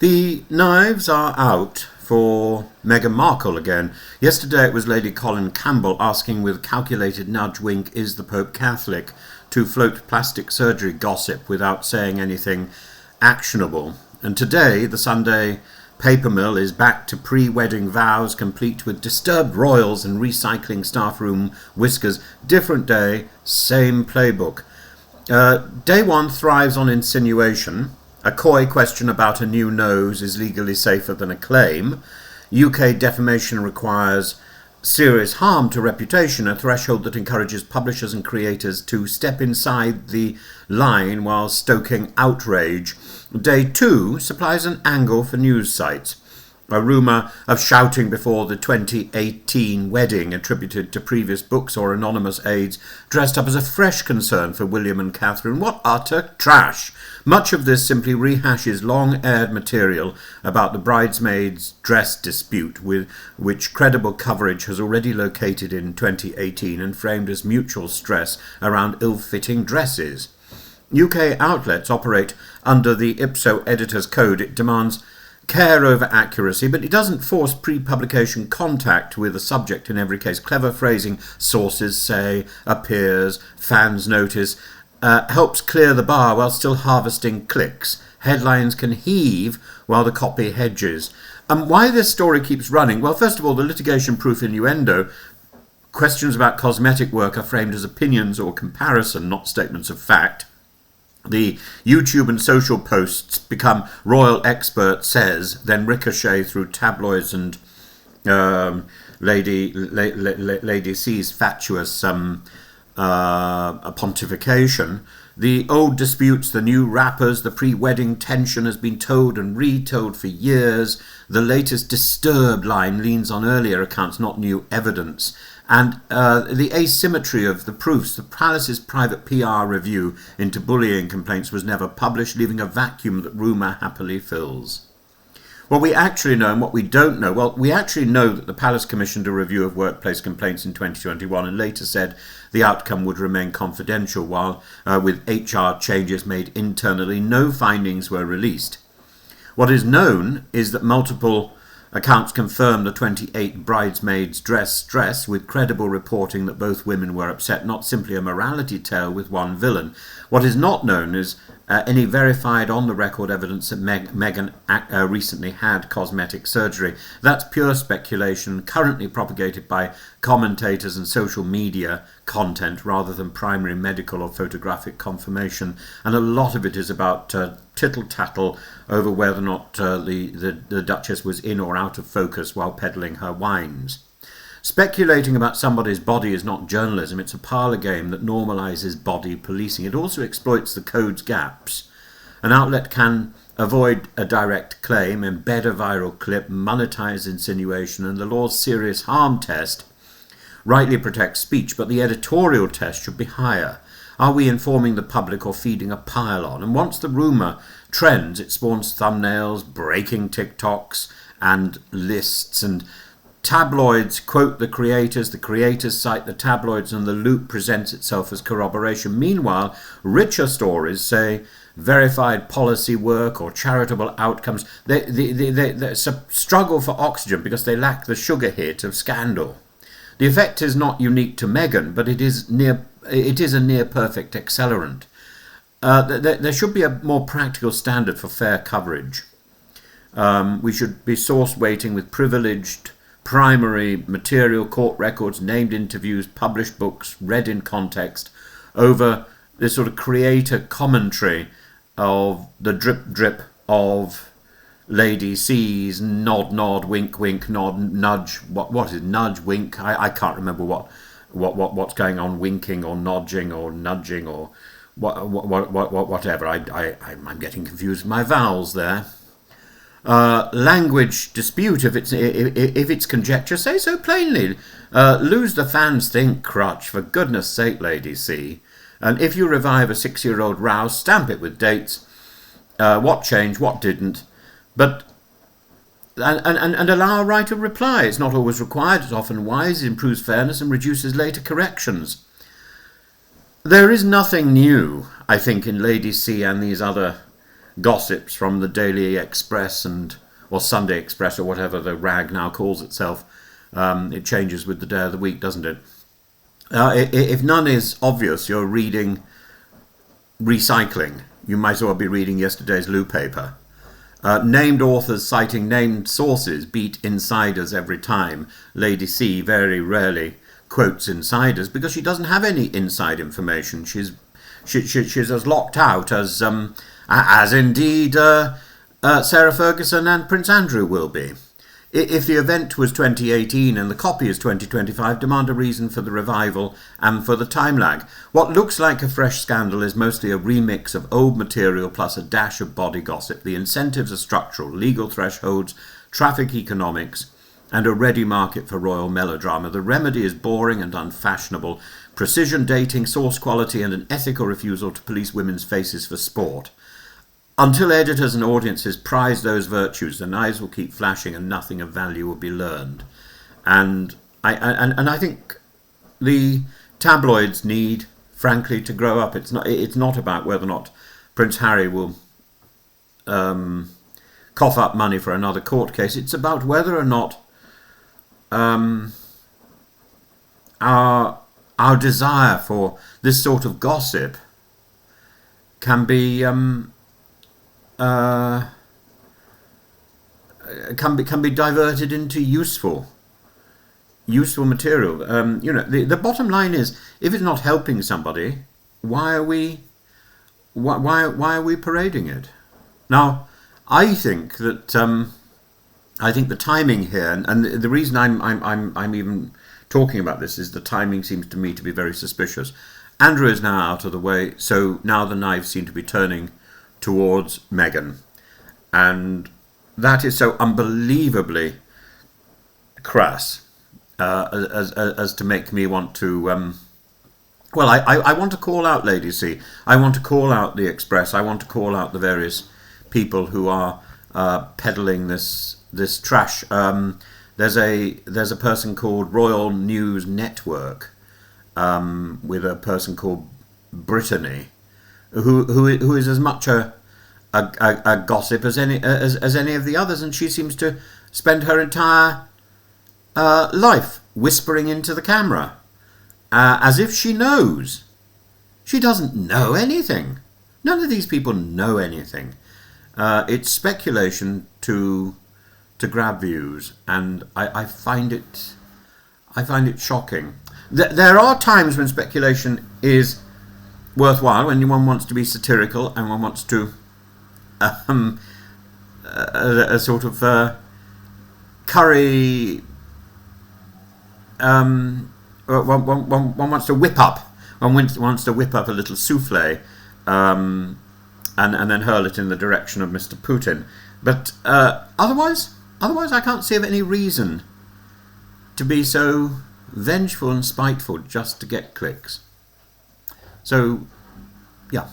The knives are out for Meghan Markle again. Yesterday it was Lady Colin Campbell asking with calculated nudge wink, is the Pope Catholic, to float plastic surgery gossip without saying anything actionable. And today the Sunday paper mill is back to pre-wedding vows, complete with disturbed royals and recycling staff room whiskers. Different day, same playbook. Day one thrives on insinuation. A coy question about a new nose is legally safer than a claim. UK defamation requires serious harm to reputation, a threshold that encourages publishers and creators to step inside the line while stoking outrage. Day two supplies an angle for news sites. A rumour of shouting before the 2018 wedding attributed to previous books or anonymous aides dressed up as a fresh concern for William and Catherine. What utter trash! Much of this simply rehashes long-aired material about the bridesmaids' dress dispute, with which credible coverage has already located in 2018 and framed as mutual stress around ill-fitting dresses. UK outlets operate under the Ipso Editor's Code. It demands care over accuracy, but it doesn't force pre-publication contact with the subject in every case. Clever phrasing, sources say, appears, fans notice, helps clear the bar while still harvesting clicks. Headlines can heave while the copy hedges. Why this story keeps running? Well, first of all, the litigation-proof innuendo. Questions about cosmetic work are framed as opinions or comparison, not statements of fact. The YouTube and social posts become royal expert says, then ricochet through tabloids and Lady C's fatuous pontification. The old disputes, the new rappers, the pre-wedding tension has been told and retold for years. The latest disturbed line leans on earlier accounts, not new evidence. And the asymmetry of the proofs, the palace's private PR review into bullying complaints was never published, leaving a vacuum that rumour happily fills. What we actually know and what we don't know, well, we actually know that the palace commissioned a review of workplace complaints in 2021 and later said the outcome would remain confidential, while with HR changes made internally, no findings were released. What is known is that multiple accounts confirm the 28 bridesmaids' dress, with credible reporting that both women were upset, not simply a morality tale with one villain. What is not known is any verified on-the-record evidence that Meghan recently had cosmetic surgery. That's pure speculation, currently propagated by commentators and social media content rather than primary medical or photographic confirmation. And a lot of it is about tittle-tattle over whether or not the Duchess was in or out of focus while peddling her wines. Speculating about somebody's body is not journalism. It's a parlour game that normalises body policing. It also exploits the code's gaps. An outlet can avoid a direct claim, embed a viral clip, monetise insinuation, and the law's serious harm test rightly protects speech, but the editorial test should be higher. Are we informing the public or feeding a pile-on? And once the rumour trends, it spawns thumbnails, breaking TikToks, and lists, and tabloids quote the creators cite the tabloids, and the loop presents itself as corroboration. Meanwhile, richer stories say verified policy work or charitable outcomes. They struggle for oxygen because they lack the sugar hit of scandal. The effect is not unique to Meghan, but it is a near-perfect accelerant. There should be a more practical standard for fair coverage. We should be source weighting with privileged primary material, court records, named interviews, published books, read in context, over this sort of creator commentary of the drip of Lady C's nod, wink, nod, nudge. What is nudge, wink? I can't remember what's going on, winking or nudging or nudging or whatever. I'm getting confused with my vowels there. Language dispute, if it's conjecture, say so plainly. Lose the fans think crutch, for goodness sake, Lady C. And if you revive a 6-year-old row, stamp it with dates. What changed, what didn't. But and allow a right of reply. It's not always required, it's often wise, it improves fairness and reduces later corrections. There is nothing new, I think, in Lady C and these other gossips from the Daily Express or Sunday Express or whatever the rag now calls itself. It changes with the day of the week, doesn't it? If none is obvious, you're reading recycling. You might as well be reading yesterday's Lou paper. Named authors citing named sources beat insiders every time. Lady C very rarely quotes insiders because she doesn't have any inside information. She's as locked out as indeed Sarah Ferguson and Prince Andrew will be. If the event was 2018 and the copy is 2025, demand a reason for the revival and for the time lag. What looks like a fresh scandal is mostly a remix of old material plus a dash of body gossip. The incentives are structural, legal thresholds, traffic economics, and a ready market for royal melodrama. The remedy is boring and unfashionable, precision dating, source quality, and an ethical refusal to police women's faces for sport. Until editors and audiences prize those virtues, the knives will keep flashing and nothing of value will be learned. And I think the tabloids need, frankly, to grow up. It's not about whether or not Prince Harry will cough up money for another court case. It's about whether or not our desire for this sort of gossip can be can be diverted into useful material. The bottom line is, if it's not helping somebody, why are we parading it? Now, I think that the timing here, and the reason I'm even talking about this is the timing seems to me to be very suspicious. Andrew is now out of the way, so now the knives seem to be turning towards Meghan, and that is so unbelievably crass as to make me want to I want to call out Lady C. I want to call out the Express. I want to call out the various people who are peddling this trash. There's a person called Royal News Network with a person called Brittany, who is as much a gossip as any of the others, and she seems to spend her entire life whispering into the camera as if she knows. She doesn't know anything. None of these people know anything. It's speculation to grab views, and I find it shocking. There are times when speculation is worthwhile, when one wants to be satirical and one wants to a sort of curry. One wants to whip up. One wants to whip up a little souffle, and then hurl it in the direction of Mr. Putin. But otherwise, I can't see of any reason to be so vengeful and spiteful just to get clicks. So, yeah.